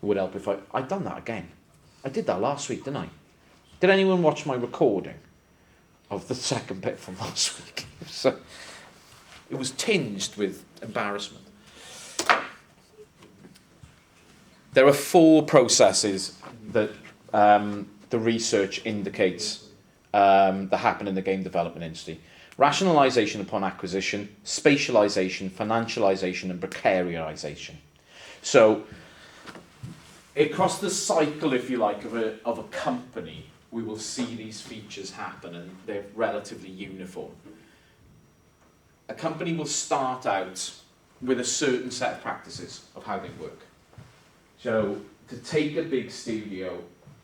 It would help if I'd done that again. I did that last week, didn't I? Did anyone watch my recording of the second bit from last week? So it was tinged with embarrassment. There are 4 processes that the research indicates that happen in the game development industry. Rationalization upon acquisition, spatialization, financialization, and precarization. So across the cycle, if you like, of a company, we will see these features happen, and they're relatively uniform. A company will start out with a certain set of practices of how they work. So to take a big studio,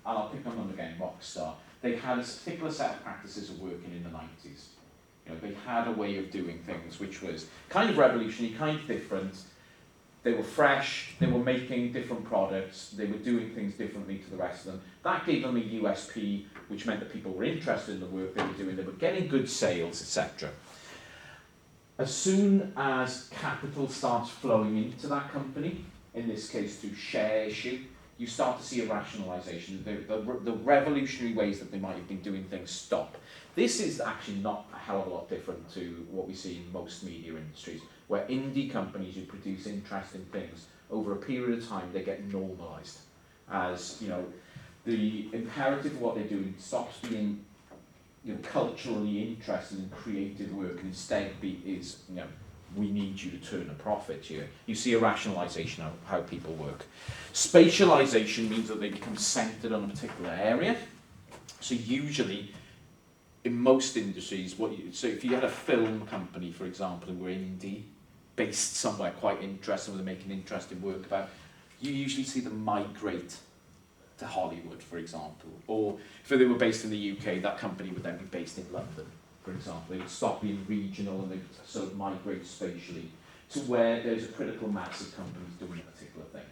and I'll pick on them again, Rockstar, they had a particular set of practices of working in the 90s. You know, they had a way of doing things which was kind of revolutionary, kind of different. They were fresh, they were making different products, they were doing things differently to the rest of them. That gave them a USP, which meant that people were interested in the work they were doing, they were getting good sales, etc. As soon as capital starts flowing into that company, in this case through share issue, you start to see a rationalization. The revolutionary ways that they might have been doing things stop. This is actually not a hell of a lot different to what we see in most media industries, where indie companies who produce interesting things, over a period of time, they get normalized. As, you know, the imperative of what they're doing stops being, you know, culturally interesting and creative work, and instead is, you know, we need you to turn a profit here. You see a rationalization of how people work. Spatialization means that they become centered on a particular area. So usually, in most industries, so if you had a film company, for example, who were indie, based somewhere quite interesting, where they're making interesting work about, you usually see them migrate to Hollywood, for example. Or if they were based in the UK, that company would then be based in London, for example. They would stop being regional and they would sort of migrate spatially to where there's a critical mass of companies doing a particular thing.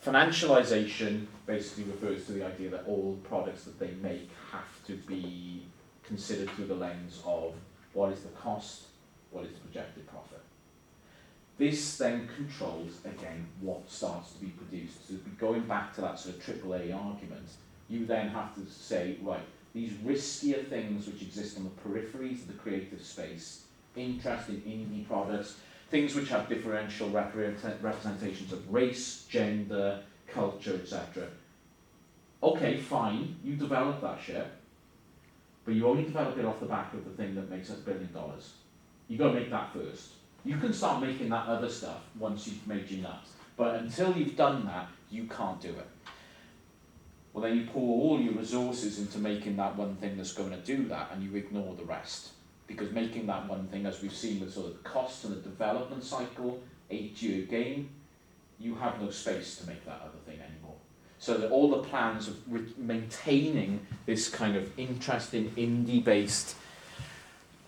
Financialization basically refers to the idea that all products that they make have to be considered through the lens of what is the cost, what is the projected profit. This then controls, again, what starts to be produced. So going back to that sort of AAA argument, you then have to say, right, these riskier things which exist on the peripheries of the creative space, interesting indie products, things which have differential representations of race, gender, culture, etc. Okay, fine, you develop that shit, but you only develop it off the back of the thing that makes us $1 billion. You've got to make that first. You can start making that other stuff once you've made your nuts, but until you've done that, you can't do it. Well, then you pour all your resources into making that one thing that's going to do that, and you ignore the rest. Because making that one thing, as we've seen with sort of the cost and the development cycle, 8-year game, you have no space to make that other thing anymore. So that all the plans of maintaining this kind of interesting indie-based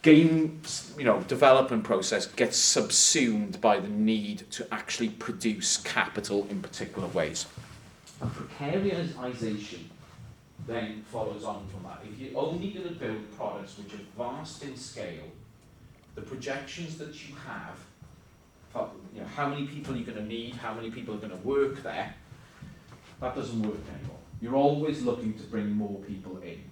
game, you know, development process gets subsumed by the need to actually produce capital in particular ways. And precarization then follows on from that. If you're only going to build products which are vast in scale, the projections that you have, you know, how many people you're going to need, how many people are going to work there, that doesn't work anymore. You're always looking to bring more people in.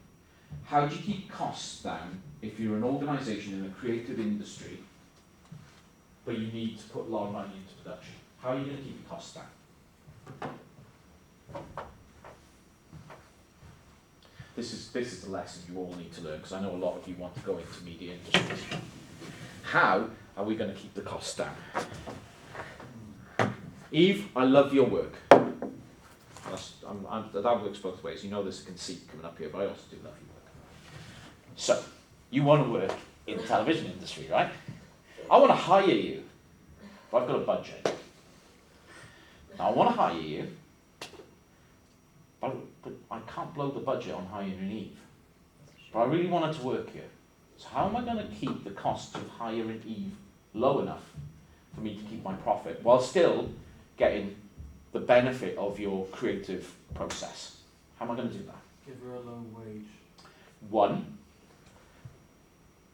How do you keep costs down if you're an organisation in a creative industry, but you need to put a lot of money into production? How are you going to keep your costs down? This is the lesson you all need to learn, because I know a lot of you want to go into media industry. How are we going to keep the costs down? Eve, I love your work. That works both ways. You know there's a conceit coming up here, but I also do love your work. So, you want to work in the television industry, right? I want to hire you, but I've got a budget. Now, I want to hire you, but I can't blow the budget on hiring an Eve. But I really wanted to work here. So how am I going to keep the cost of hiring Eve low enough for me to keep my profit, while still getting the benefit of your creative process? How am I going to do that? Give her a low wage. One,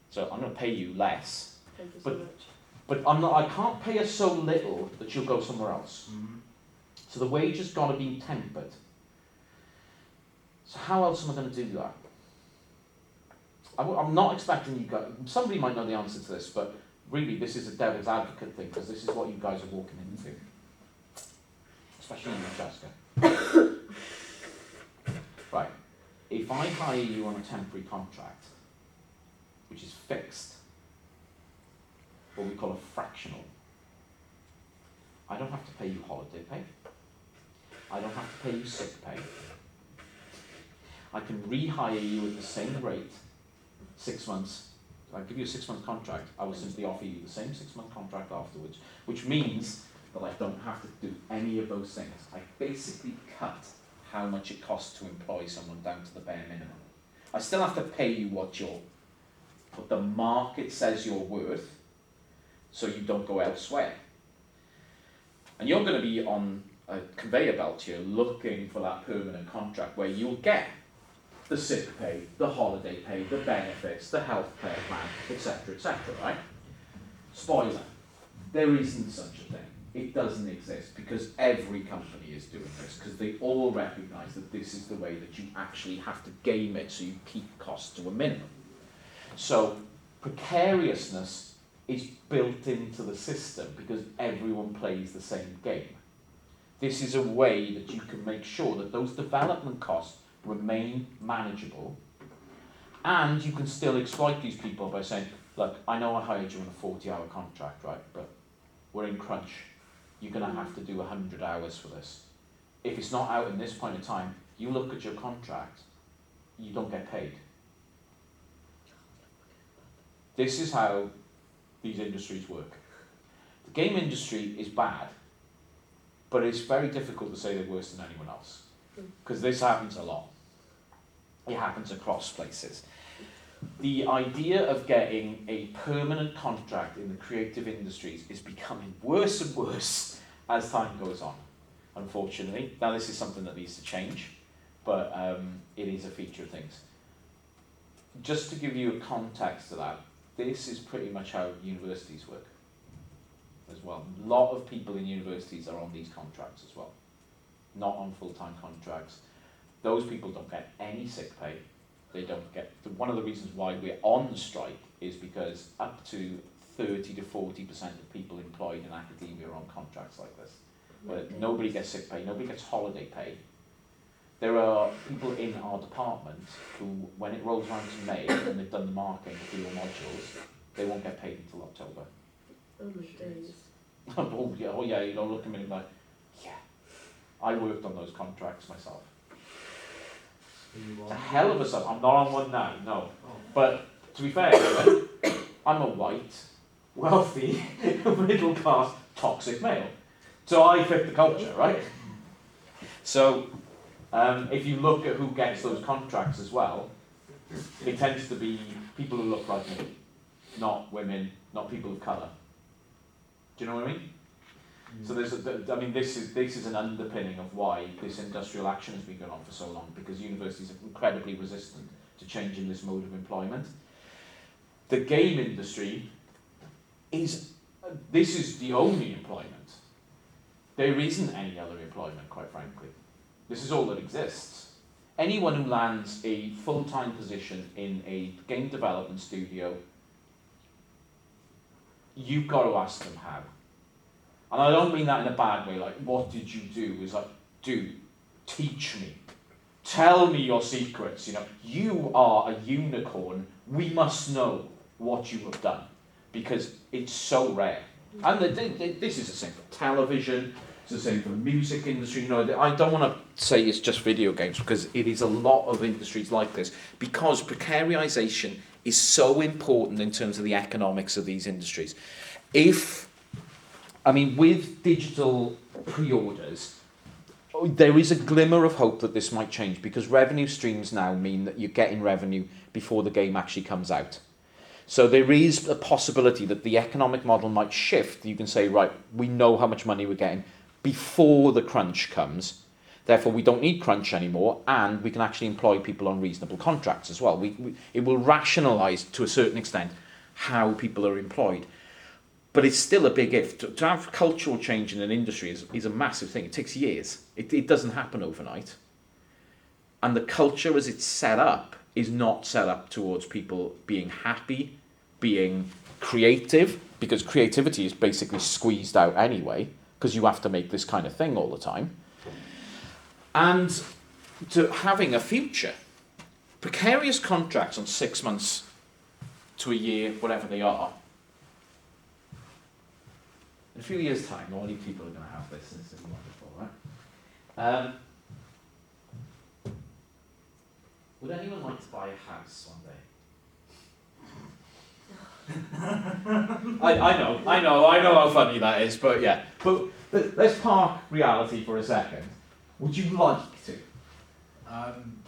so I'm going to pay you less, Thank you so much. but I can't pay her so little that she'll go somewhere else. Mm-hmm. So the wage has got to be tempered. So how else am I going to do that? I'm not expecting you guys, somebody might know the answer to this, but really this is a devil's advocate thing, because this is what you guys are walking into. Especially in Manchester. Right. If I hire you on a temporary contract, which is fixed, what we call a fractional, I don't have to pay you holiday pay. I don't have to pay you sick pay. I can rehire you at the same rate, 6 months. So I give you a 6-month contract, I will simply offer you the same 6-month contract afterwards, which means that I don't have to do any of those things. I basically cut how much it costs to employ someone down to the bare minimum. I still have to pay you what the market says you're worth, so you don't go elsewhere. And you're going to be on a conveyor belt here looking for that permanent contract where you'll get the sick pay, the holiday pay, the benefits, the health care plan, etc., right? Spoiler, there isn't such a thing. It doesn't exist, because every company is doing this, because they all recognise that this is the way that you actually have to game it so you keep costs to a minimum. So precariousness is built into the system because everyone plays the same game. This is a way that you can make sure that those development costs remain manageable, and you can still exploit these people by saying, look, I know I hired you on a 40-hour contract, right, but we're in crunch. You're going to have to do 100 hours for this. If it's not out in this point in time, you look at your contract, you don't get paid. This is how these industries work. The game industry is bad, but it's very difficult to say they're worse than anyone else, because this happens a lot. It happens across places. The idea of getting a permanent contract in the creative industries is becoming worse and worse as time goes on, unfortunately. Now, this is something that needs to change, but it is a feature of things. Just to give you a context to that, this is pretty much how universities work as well. A lot of people in universities are on these contracts as well, not on full-time contracts. Those people don't get any sick pay. They don't get, one of the reasons why we're on strike is because up to 30 to 40% of people employed in academia are on contracts like this, where nobody gets sick pay, nobody gets holiday pay. There are people in our department who, when it rolls around to May and they've done the marking for your modules, they won't get paid until October. Oh my days. Oh yeah, you don't look at me like, yeah, I worked on those contracts myself. It's a hell of a sum. I'm not on one now, no. But to be fair, I'm a white, wealthy, middle class, toxic male. So I fit the culture, right? So if you look at who gets those contracts as well, it tends to be people who look like me, not women, not people of colour. Do you know what I mean? So this is an underpinning of why this industrial action has been going on for so long, because universities are incredibly resistant to changing this mode of employment. The game industry this is the only employment. There isn't any other employment, quite frankly. This is all that exists. Anyone who lands a full-time position in a game development studio, you've got to ask them how. And I don't mean that in a bad way, like, what did you do? It's like, dude, teach me. Tell me your secrets, You are a unicorn. We must know what you have done, because it's so rare. And this is the same for television, it's the same for the music industry. I don't want to say it's just video games, because it is a lot of industries like this, because precarization is so important in terms of the economics of these industries. With digital pre-orders, there is a glimmer of hope that this might change, because revenue streams now mean that you're getting revenue before the game actually comes out. So there is a possibility that the economic model might shift. You can say, right, we know how much money we're getting before the crunch comes. Therefore, we don't need crunch anymore, and we can actually employ people on reasonable contracts as well. It will rationalise, to a certain extent, how people are employed. But it's still a big if. To have cultural change in an industry is a massive thing. It takes years. It doesn't happen overnight. And the culture as it's set up is not set up towards people being happy, being creative, because creativity is basically squeezed out anyway, because you have to make this kind of thing all the time. And to having a future. Precarious contracts on 6 months to a year, whatever they are. In a few years' time, all you people are going to have this, and this is wonderful, right? Would anyone like to buy a house one day? I know how funny that is, but yeah. But let's park reality for a second. Would you like to? I'm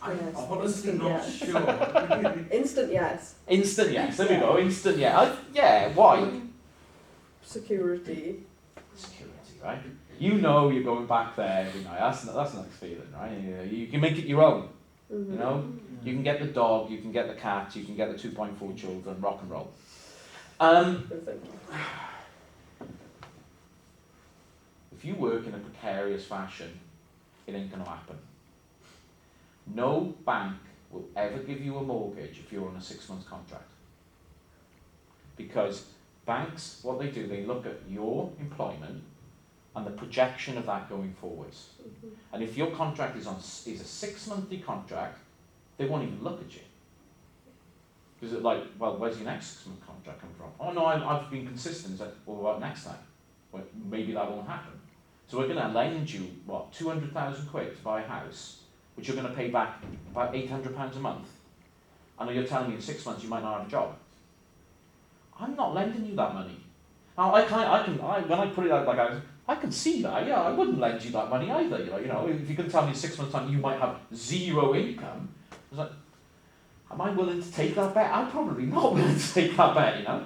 Yes. honestly Instant not yes. sure. Instant yes. Instant yes. There we go. Instant yeah. Yeah. Why? Security. Security, right? You know you're going back there every night. That's a nice feeling, right? You can make it your own. Mm-hmm. You know, you can get the dog, you can get the cat, you can get the 2.4 children, rock and roll. If you work in a precarious fashion, it ain't going to happen. No bank will ever give you a mortgage if you're on a 6-month contract. Because banks, what they do, they look at your employment and the projection of that going forwards. Mm-hmm. And if your contract is a 6-monthly contract, they won't even look at you. Because it's like, well, where's your next 6-month contract come from? Oh no, I've been consistent. It's like, well, what next time? Well, maybe that won't happen. So we're going to lend you, what, 200,000 quid to buy a house, which you're going to pay back about £800 a month. And you're telling me in 6 months you might not have a job. I'm not lending you that money. Now, when I put it out like I can see that. Yeah, I wouldn't lend you that money either. You know, if you can tell me in 6 months' time you might have zero income, it's like, am I willing to take that bet? I'm probably not willing to take that bet. You know,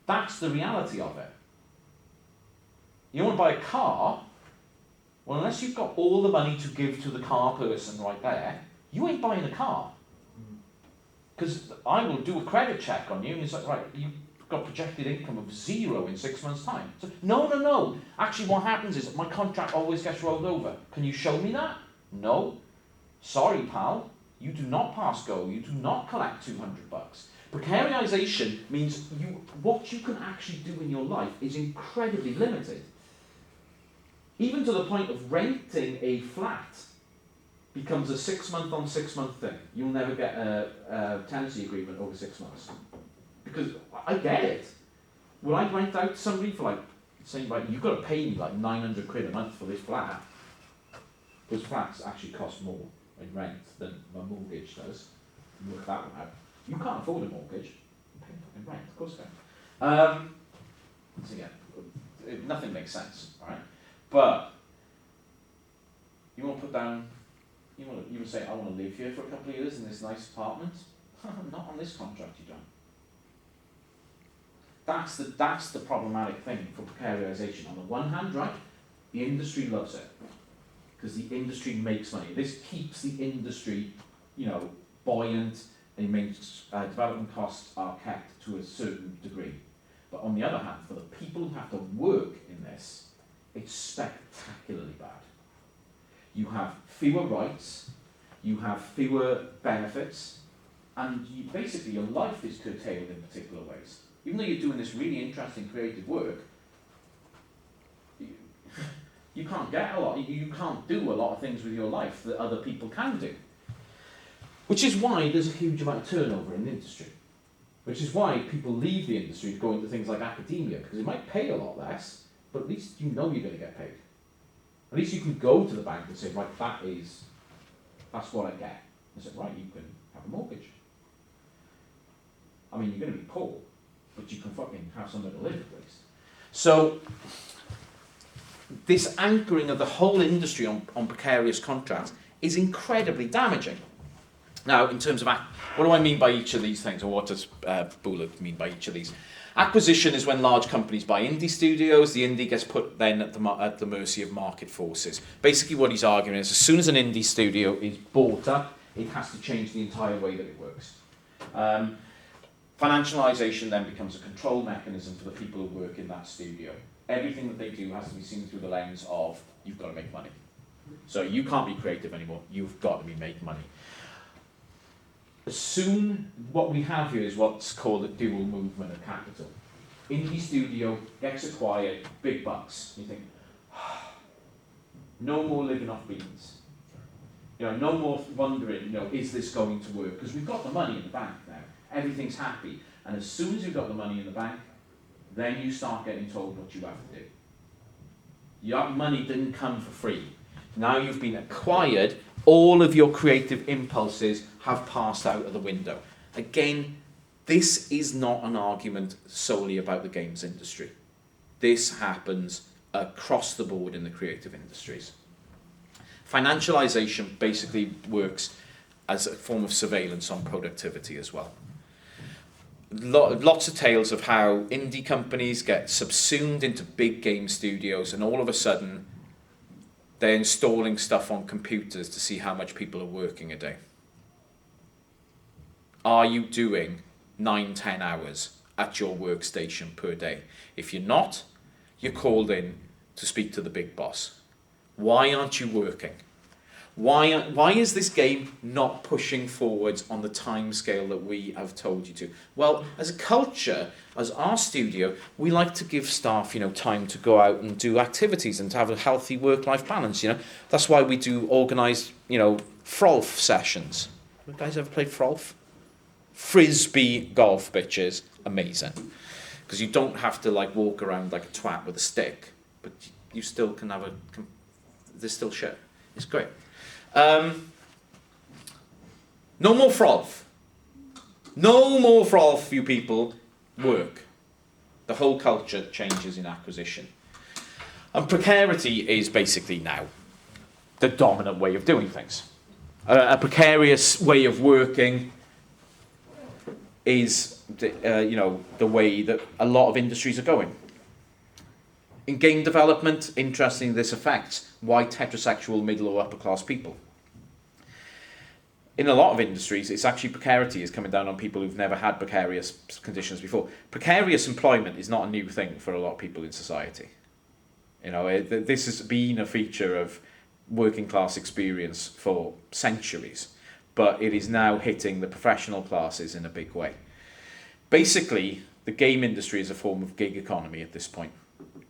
that's the reality of it. You want to buy a car? Well, unless you've got all the money to give to the car person right there, you ain't buying a car. Because I will do a credit check on you, and it's like, right, you've got projected income of zero in 6 months' time. So, no. Actually, what happens is my contract always gets rolled over. Can you show me that? No. Sorry, pal. You do not pass go. You do not collect $200. Precarization means what you can actually do in your life is incredibly limited. Even to the point of renting a flat becomes a 6-month on 6-month thing. You'll never get a tenancy agreement over 6 months. Because I get it. When I rent out to somebody for like, saying like, you've got to pay me like 900 quid a month for this flat. Those flats actually cost more in rent than a mortgage does. You work that one out. You can't afford a mortgage. You pay fucking rent, of course you can. So yeah, nothing makes sense, right? But you want to put down, you would say, I want to live here for a couple of years in this nice apartment. Not on this contract, you don't. That's the problematic thing for precarization. On the one hand, right, the industry loves it because the industry makes money. This keeps the industry, buoyant. It makes development costs are kept to a certain degree. But on the other hand, for the people who have to work in this, it's spectacularly bad. You have fewer rights, you have fewer benefits, and basically your life is curtailed in particular ways. Even though you're doing this really interesting creative work, you can't get a lot, you can't do a lot of things with your life that other people can do. Which is why there's a huge amount of turnover in the industry. Which is why people leave the industry to go into things like academia, because it might pay a lot less, but at least you know you're going to get paid. At least you can go to the bank and say, right, that's what I get. And say, right, you can have a mortgage. I mean, you're going to be poor, but you can fucking have somewhere to live at least. So, this anchoring of the whole industry on precarious contracts is incredibly damaging. Now, in terms of, what do I mean by each of these things, or what does Bullock mean by each of these? Acquisition is when large companies buy indie studios. The indie gets put then at the mercy of market forces. Basically what he's arguing is as soon as an indie studio is bought up, it has to change the entire way that it works. Financialization then becomes a control mechanism for the people who work in that studio. Everything that they do has to be seen through the lens of, you've got to make money. So you can't be creative anymore, you've got to be make money. What we have here is what's called a dual movement of capital. Indie studio gets acquired, big bucks. You think, no more living off beans. No more wondering, is this going to work? Because we've got the money in the bank now. Everything's happy. And as soon as you've got the money in the bank, then you start getting told what you have to do. Your money didn't come for free. Now you've been acquired, all of your creative impulses have passed out of the window. Again, this is not an argument solely about the games industry. This happens across the board in the creative industries. Financialization basically works as a form of surveillance on productivity as well. Lots of tales of how indie companies get subsumed into big game studios, and all of a sudden they're installing stuff on computers to see how much people are working a day. Are you doing 9-10 hours at your workstation per day? If you're not, you're called in to speak to the big boss. Why aren't you working? Why is this game not pushing forwards on the time scale that we have told you to? Well, as a culture, as our studio, we like to give staff, time to go out and do activities and to have a healthy work-life balance. That's why we do organised, frolf sessions. You guys ever played frolf? Frisbee golf, bitches, amazing. Because you don't have to walk around like a twat with a stick, but you still can have there's still shit. It's great. No more frolf. No more frolf, you people. Work. The whole culture changes in acquisition. And precarity is basically now the dominant way of doing things. A precarious way of working is the way that a lot of industries are going. In game development, interesting, this affects white, heterosexual, middle or upper class people. In a lot of industries, it's actually precarity is coming down on people who've never had precarious conditions before. Precarious employment is not a new thing for a lot of people in society. This has been a feature of working class experience for centuries, but it is now hitting the professional classes in a big way. Basically, the game industry is a form of gig economy at this point.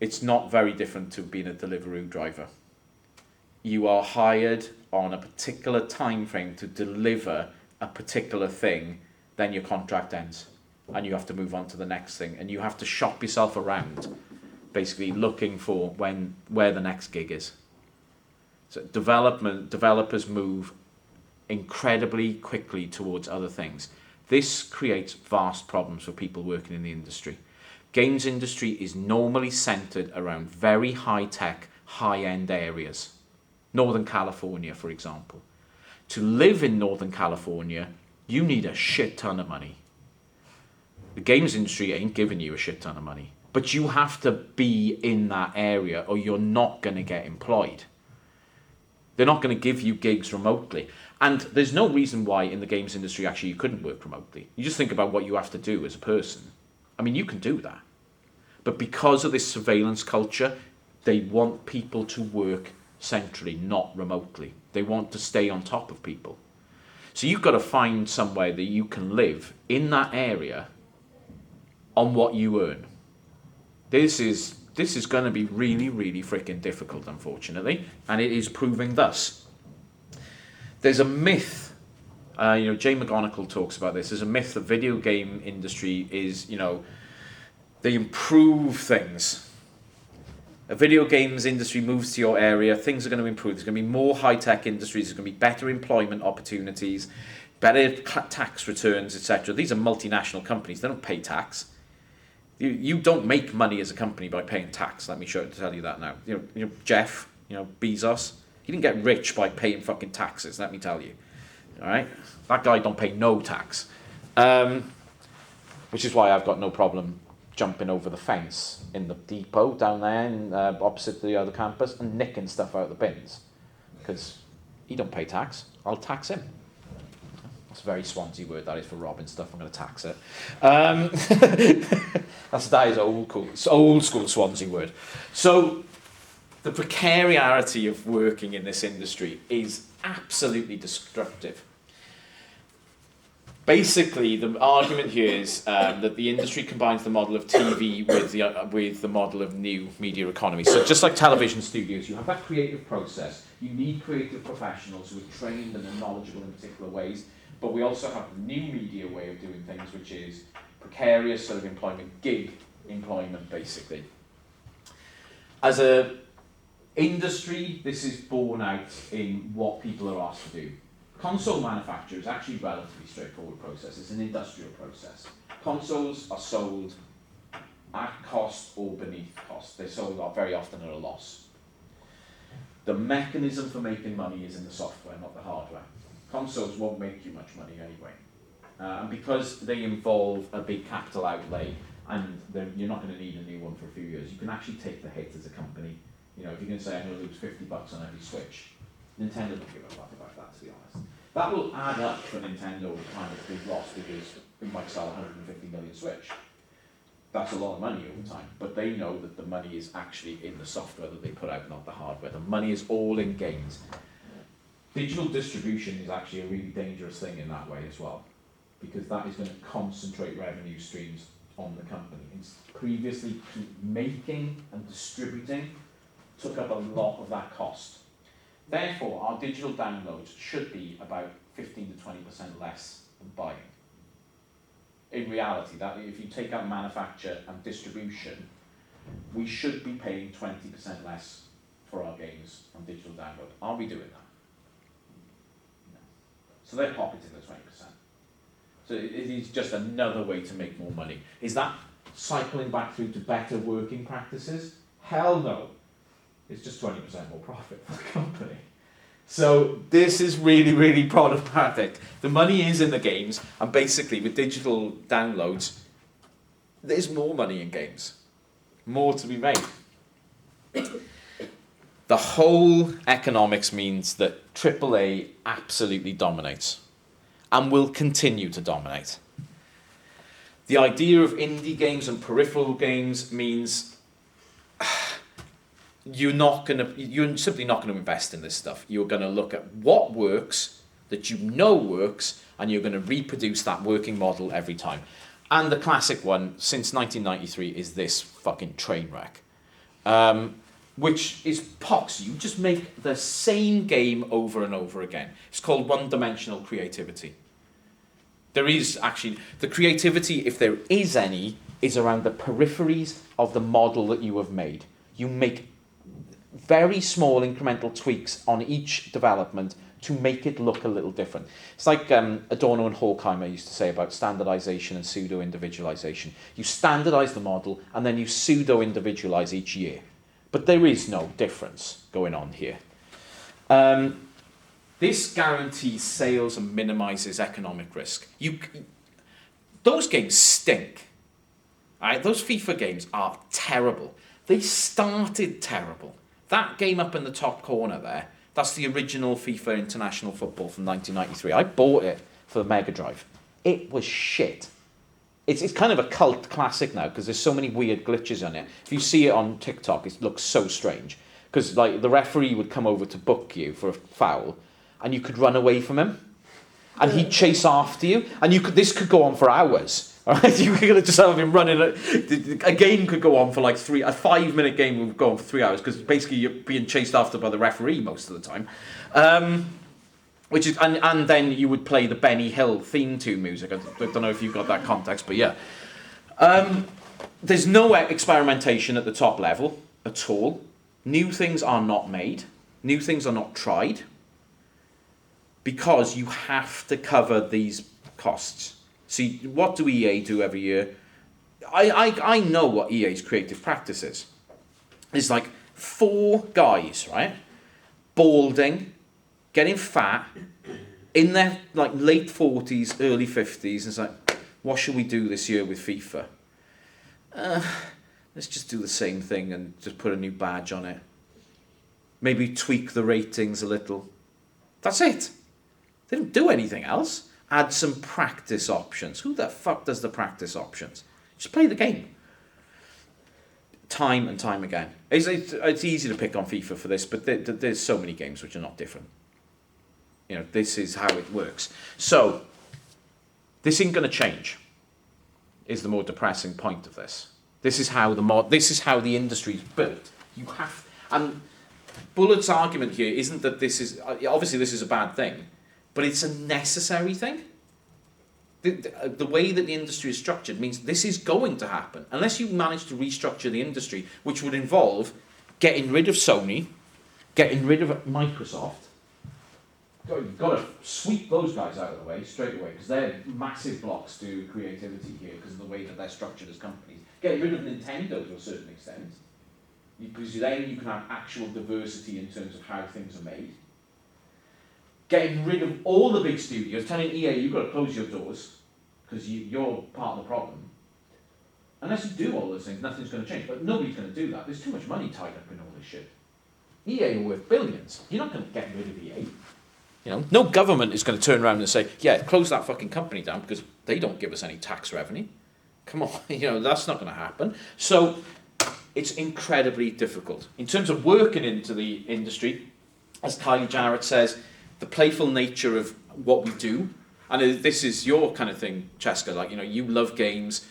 It's not very different to being a Deliveroo driver. You are hired on a particular time frame to deliver a particular thing, then your contract ends and you have to move on to the next thing, and you have to shop yourself around basically looking for where the next gig is. So developers move incredibly quickly towards other things. This creates vast problems for people working in the industry. Games industry is normally centered around very high-tech, high-end areas. Northern California, for example. To live in Northern California, you need a shit ton of money. The games industry ain't giving you a shit ton of money, but you have to be in that area or you're not going to get employed. They're not going to give you gigs remotely. And there's no reason why in the games industry actually you couldn't work remotely. You just think about what you have to do as a person. I mean, you can do that. But because of this surveillance culture, they want people to work centrally, not remotely. They want to stay on top of people. So you've got to find somewhere that you can live in that area on what you earn. This is going to be really, really freaking difficult, unfortunately, and it is proving thus. There's a myth, Jay McGonigal talks about this. There's a myth that video game industry is, they improve things. A video games industry moves to your area, things are going to improve. There's going to be more high-tech industries, there's going to be better employment opportunities, better tax returns, etc. These are multinational companies, they don't pay tax. You don't make money as a company by paying tax, let me tell you that now. Jeff, Bezos, he didn't get rich by paying fucking taxes, let me tell you. All right? That guy don't pay no tax. Which is why I've got no problem jumping over the fence in the depot down there opposite the other campus and nicking stuff out of the bins. Because he don't pay tax. I'll tax him. That's a very Swansea word, that is, for robbing stuff. I'm going to tax it. That is old school Swansea word. So the precariety of working in this industry is absolutely destructive. Basically, the argument here is that the industry combines the model of TV with the model of new media economy. So just like television studios, you have that creative process. You need creative professionals who are trained and are knowledgeable in particular ways. But we also have the new media way of doing things, which is precarious sort of employment, gig employment, basically. As a industry, this is borne out in what people are asked to do. Console manufacture is actually a relatively straightforward process. It's an industrial process. Consoles are sold at cost or beneath cost. They're sold very often at a loss. The mechanism for making money is in the software, not the hardware. Consoles won't make you much money anyway. And because they involve a big capital outlay, and you're not going to need a new one for a few years, you can actually take the hit as a company. You know, if you're going to say, I'm going to lose $50 on every Switch, Nintendo will give a fuck about that, to be honest. That will add up for Nintendo kind of big loss, because we might sell 150 million Switch. That's a lot of money over time, but they know that the money is actually in the software that they put out, not the hardware. The money is all in games. Digital distribution is actually a really dangerous thing in that way as well, because that is going to concentrate revenue streams on the company. It's previously, making and distributing took up a lot of that cost. Therefore, our digital downloads should be about 15 to 20% less than buying. In reality, that if you take out manufacture and distribution, we should be paying 20% less for our games on digital download. Are we doing that? No. So they're pocketing the 20%. So it is just another way to make more money. Is that cycling back through to better working practices? Hell no. It's just 20% more profit for the company. So this is really, really problematic. The money is in the games, and basically with digital downloads, there's more money in games. More to be made. The whole economics means that AAA absolutely dominates and will continue to dominate. The idea of indie games and peripheral games means you're simply not going to invest in this stuff. You're going to look at what works, that you know works, and you're going to reproduce that working model every time. And the classic one since 1993 is this fucking train wreck, which is POX. You just make the same game over and over again. It's called one-dimensional creativity. There is actually, the creativity, if there is any, is around the peripheries of the model that you have made. You make very small incremental tweaks on each development to make it look a little different. It's like Adorno and Horkheimer used to say about standardization and pseudo-individualization. You standardize the model and then you pseudo-individualize each year. But there is no difference going on here. This guarantees sales and minimizes economic risk. Those games stink. Right? Those FIFA games are terrible. They started terrible. That game up in the top corner there, that's the original FIFA International Football from 1993. I bought it for the Mega Drive. It was shit. It's kind of a cult classic now because there's so many weird glitches on it. If you see it on TikTok, it looks so strange. Because like the referee would come over to book you for a foul, and you could run away from him, and he'd chase after you, and this could go on for hours. All right, you could just have him running. A game could go on for like a 5-minute game would go on for 3 hours because basically you're being chased after by the referee most of the time. Which is and then you would play the Benny Hill theme tune music. I don't know if you got that context, but yeah. There's no experimentation at the top level at all. New things are not made. New things are not tried. Because you have to cover these costs. See, what do EA do every year? I know what EA's creative practice is. It's like 4 guys, right? Balding, getting fat, in their like late 40s, early 50s. It's like, what should we do this year with FIFA? Let's just do the same thing and just put a new badge on it. Maybe tweak the ratings a little. That's it. They don't do anything else. add some practice options. Who the fuck does the practice options? Just play the game. Time and time again. It's easy to pick on FIFA for this, but there's so many games which are not different. You know, this is how it works. So, this isn't going to change, is the more depressing point of this. This is how the industry is built. You have, and Bullett's argument here isn't that this is, obviously this is a bad thing, but it's a necessary thing. The way that the industry is structured means this is going to happen. Unless you manage to restructure the industry, which would involve getting rid of Sony, getting rid of Microsoft. You've got to sweep those guys out of the way straight away, because they're massive blocks to creativity here because of the way that they're structured as companies. Getting rid of Nintendo to a certain extent, because then you can have actual diversity in terms of how things are made. Getting rid of all the big studios, telling EA you've got to close your doors because you're part of the problem. Unless you do all those things, nothing's going to change. But nobody's going to do that. There's too much money tied up in all this shit. EA are worth billions. You're not going to get rid of EA. You know, no government is going to turn around and say, yeah, close that fucking company down because they don't give us any tax revenue. Come on, you know, that's not going to happen. So it's incredibly difficult. In terms of working into the industry, as Kylie Jarrett says, the playful nature of what we do, and this is your kind of thing, Cheska, like, you know, you love games,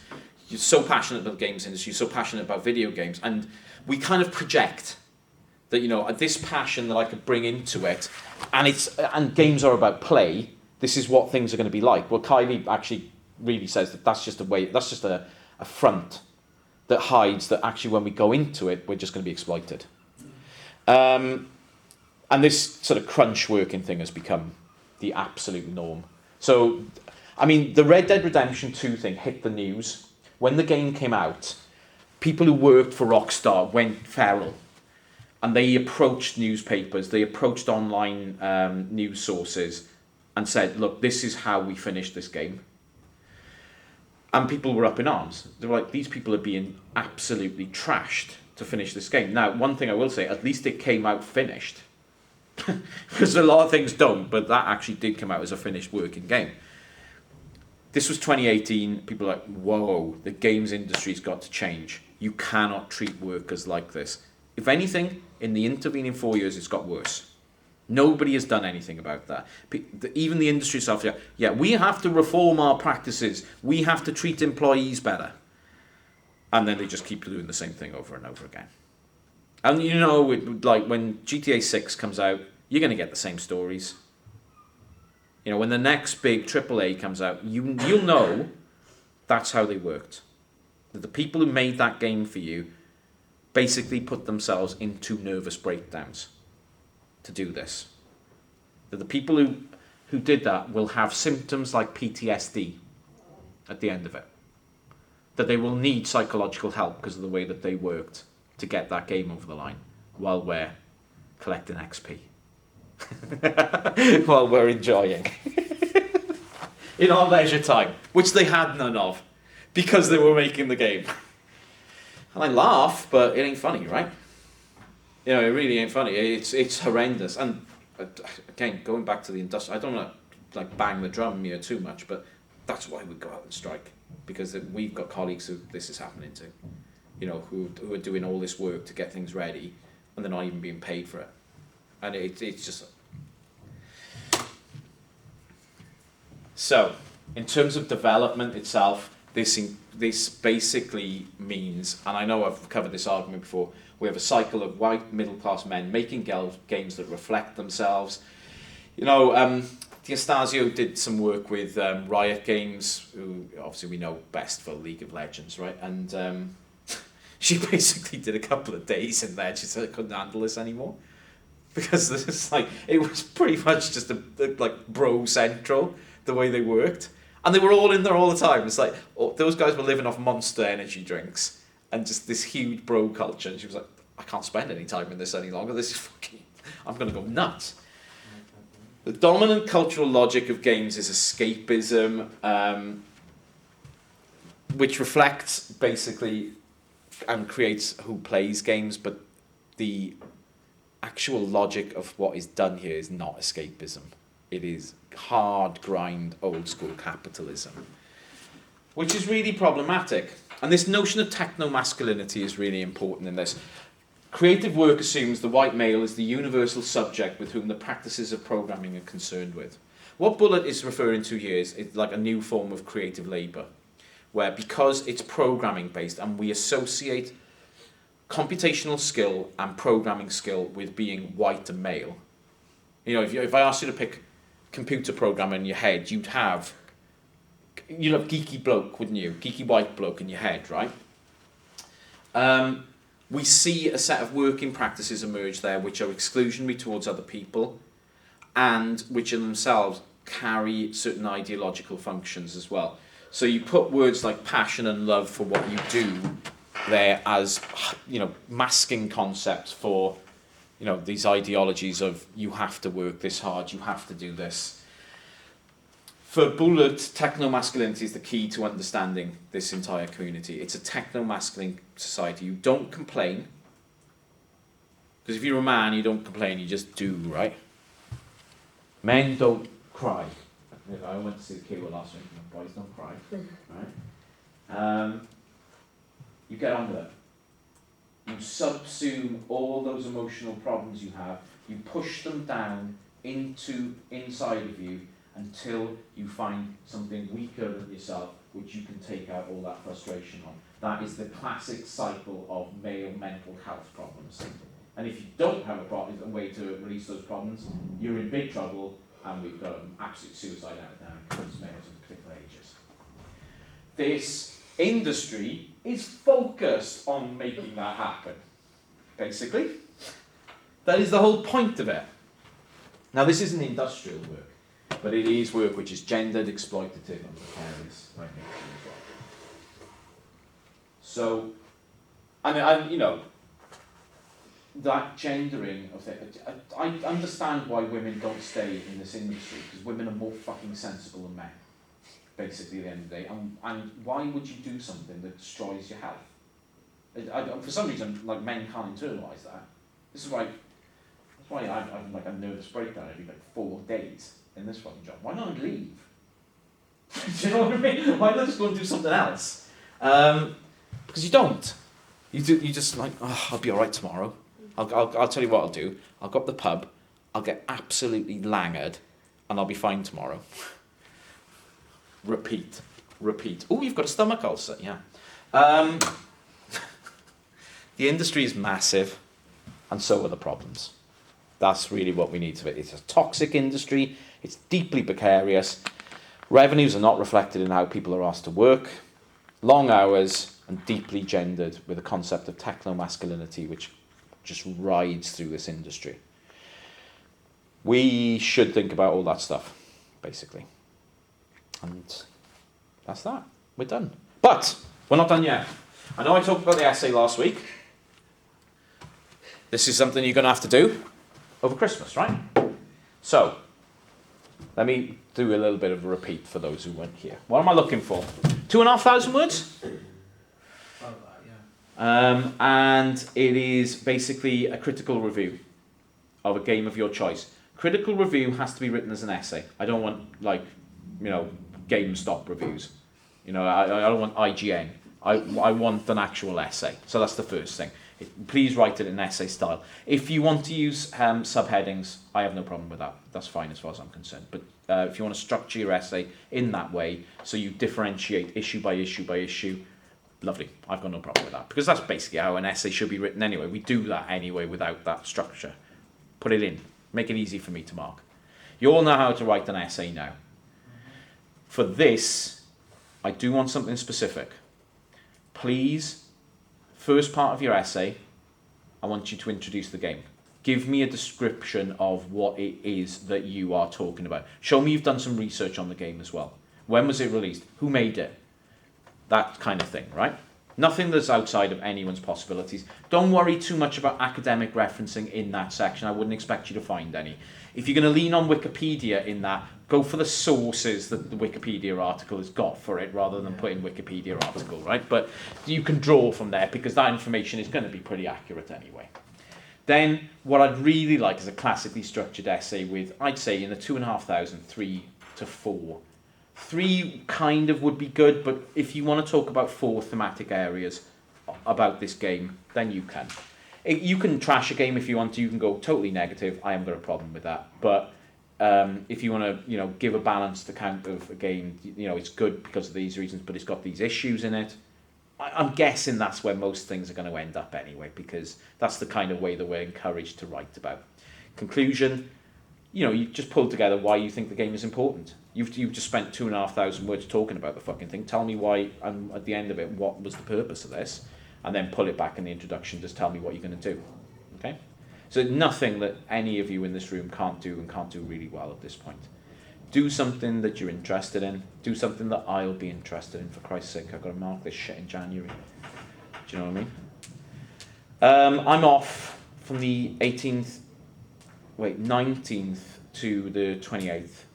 you're so passionate about the games industry, you're so passionate about video games, and we kind of project that, you know, this passion that I could bring into it, and games are about play, this is what things are going to be like. Well, Kylie actually really says that that's just a front that hides that actually when we go into it, we're just going to be exploited. And this sort of crunch working thing has become the absolute norm. So, I mean, the Red Dead Redemption 2 thing hit the news. When the game came out, people who worked for Rockstar went feral. And they approached newspapers, they approached online news sources and said, look, this is how we finish this game. And people were up in arms. They were like, these people are being absolutely trashed to finish this game. Now, one thing I will say, at least it came out finished. Because a lot of things don't, but that actually did come out as a finished working game. This was 2018. People are like, whoa, the games industry's got to change. You cannot treat workers like this. If anything, in the intervening 4 years, it's got worse. Nobody has done anything about that. Even the industry itself, yeah, we have to reform our practices. We have to treat employees better. And then they just keep doing the same thing over and over again. And you know, like when GTA 6 comes out, you're going to get the same stories. You know, when the next big AAA comes out, you'll know that's how they worked. That the people who made that game for you basically put themselves into nervous breakdowns to do this. That the people who did that will have symptoms like PTSD at the end of it. That they will need psychological help because of the way that they worked to get that game over the line while we're collecting XP. While we're enjoying. In our leisure time, which they had none of because they were making the game. And I laugh, but it ain't funny, right? You know, it really ain't funny. It's horrendous. And again, going back to the industry, I don't want to like bang the drum here too much, but that's why we go out and strike, because we've got colleagues who this is happening to, you know, who are doing all this work to get things ready, and they're not even being paid for it, and it's just. So, in terms of development itself, this basically means, and I know I've covered this argument before, we have a cycle of white middle-class men making games that reflect themselves. You know, D'Astasio did some work with Riot Games, who obviously we know best for League of Legends, right? And she basically did a couple of days in there. She said I couldn't handle this anymore. Because it's like, it was pretty much just like bro central, the way they worked. And they were all in there all the time. It's like, those guys were living off Monster energy drinks and just this huge bro culture. And she was like, I can't spend any time in this any longer. This is fucking, I'm going to go nuts. The dominant cultural logic of games is escapism, which reflects basically and creates who plays games, but the actual logic of what is done here is not escapism. It is hard grind, old school capitalism, which is really problematic. And this notion of techno-masculinity is really important in this. Creative work assumes the white male is the universal subject with whom the practices of programming are concerned with. What Bullitt is referring to here is like a new form of creative labour, where because it's programming based and we associate computational skill and programming skill with being white and male. You know, if I asked you to pick computer programmer in your head, you'd have geeky bloke, wouldn't you? Geeky white bloke in your head, right? We see a set of working practices emerge there which are exclusionary towards other people and which in themselves carry certain ideological functions as well. So you put words like passion and love for what you do there as, masking concepts for, these ideologies of you have to work this hard, you have to do this. For Bullitt, techno-masculinity is the key to understanding this entire community. It's a techno-masculine society. You don't complain. Because if you're a man, you don't complain, you just do, right? Men don't cry. I went to see the Kiwa last week, and boys don't cry. Right? You get on with it. You subsume all those emotional problems you have. You push them down inside of you until you find something weaker than yourself, which you can take out all that frustration on. That is the classic cycle of male mental health problems. And if you don't have a way to release those problems, you're in big trouble, and we've got an absolute suicide epidemic against males in particular ages. This industry is focused on making that happen, basically. That is the whole point of it. Now, this isn't industrial work, but it is work which is gendered, exploitative, and precarious by nature as well. So, that gendering of it, I understand why women don't stay in this industry, because women are more fucking sensible than men, basically, at the end of the day. And why would you do something that destroys your health? For some reason, men can't internalise that. This is why. That's why I'm like a nervous breakdown every 4 days in this fucking job. Why not leave? Do you know what I mean? Why not just go and do something else? Because you don't. You just I'll be all right tomorrow. I'll tell you what I'll do. I'll go up the pub. I'll get absolutely langered, and I'll be fine tomorrow. Repeat. Oh, you've got a stomach ulcer. Yeah. The industry is massive, and so are the problems. That's really what we need to be. It's a toxic industry. It's deeply precarious. Revenues are not reflected in how people are asked to work. Long hours and deeply gendered with a concept of techno-masculinity which just rides through this industry. We should think about all that stuff, basically. And that's that. We're done. But we're not done yet. I know I talked about the essay last week. This is something you're going to have to do over Christmas, right? So, let me do a little bit of a repeat for those who weren't here. What am I looking for? 2,500 words? And it is basically a critical review of a game of your choice. Critical review has to be written as an essay. I don't want, GameStop reviews. I don't want IGN. I want an actual essay. So that's the first thing. Please write it in essay style. If you want to use subheadings, I have no problem with that. That's fine as far as I'm concerned. But if you want to structure your essay in that way, so you differentiate issue by issue by issue, lovely. I've got no problem with that. Because that's basically how an essay should be written anyway. We do that anyway without that structure. Put it in. Make it easy for me to mark. You all know how to write an essay now. For this, I do want something specific. Please, first part of your essay, I want you to introduce the game. Give me a description of what it is that you are talking about. Show me you've done some research on the game as well. When was it released? Who made it? That kind of thing, right? Nothing that's outside of anyone's possibilities. Don't worry too much about academic referencing in that section. I wouldn't expect you to find any. If you're going to lean on Wikipedia in that, go for the sources that the Wikipedia article has got for it rather than put in Wikipedia article, right? But you can draw from there because that information is going to be pretty accurate anyway. Then what I'd really like is a classically structured essay with, I'd say in the 2,500, 3 to 4. 3 kind of would be good, but if you want to talk about 4 thematic areas about this game, then you can. You can trash a game if you want to. You can go totally negative. I haven't got a problem with that. But if you want to, give a balanced account of a game, it's good because of these reasons, but it's got these issues in it. I'm guessing that's where most things are going to end up anyway, because that's the kind of way that we're encouraged to write about. Conclusion, you just pulled together why you think the game is important. You've just spent 2,500 words talking about the fucking thing. Tell me why, at the end of it, what was the purpose of this? And then pull it back in the introduction, just tell me what you're going to do. Okay? So nothing that any of you in this room can't do and can't do really well at this point. Do something that you're interested in. Do something that I'll be interested in, for Christ's sake. I've got to mark this shit in January. Do you know what I mean? I'm off from the 19th to the 28th.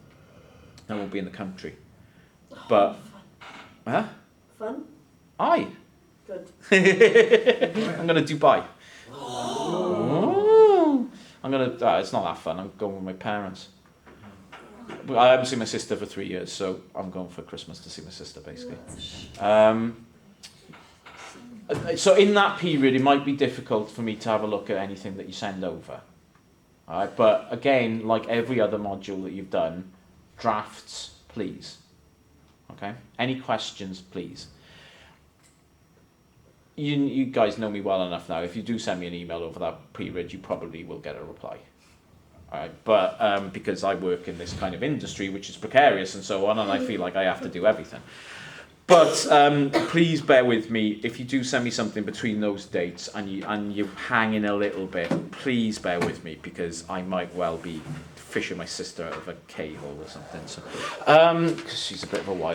I won't be in the country. But, huh? Fun? Aye. Good. I'm going to Dubai. Oh. I'm going to, it's not that fun. I'm going with my parents. I haven't seen my sister for 3 years, so I'm going for Christmas to see my sister, basically. So in that period, it might be difficult for me to have a look at anything that you send over. All right, but again, like every other module that you've done, drafts, please. Okay? Any questions, please. You guys know me well enough now. If you do send me an email over that period, you probably will get a reply. All right, but because I work in this kind of industry, which is precarious and so on, and I feel like I have to do everything. But please bear with me. If you do send me something between those dates and you're hanging a little bit, please bear with me, because I might well be fishing my sister out of a K-hole or something. So, because she's a bit of a wild.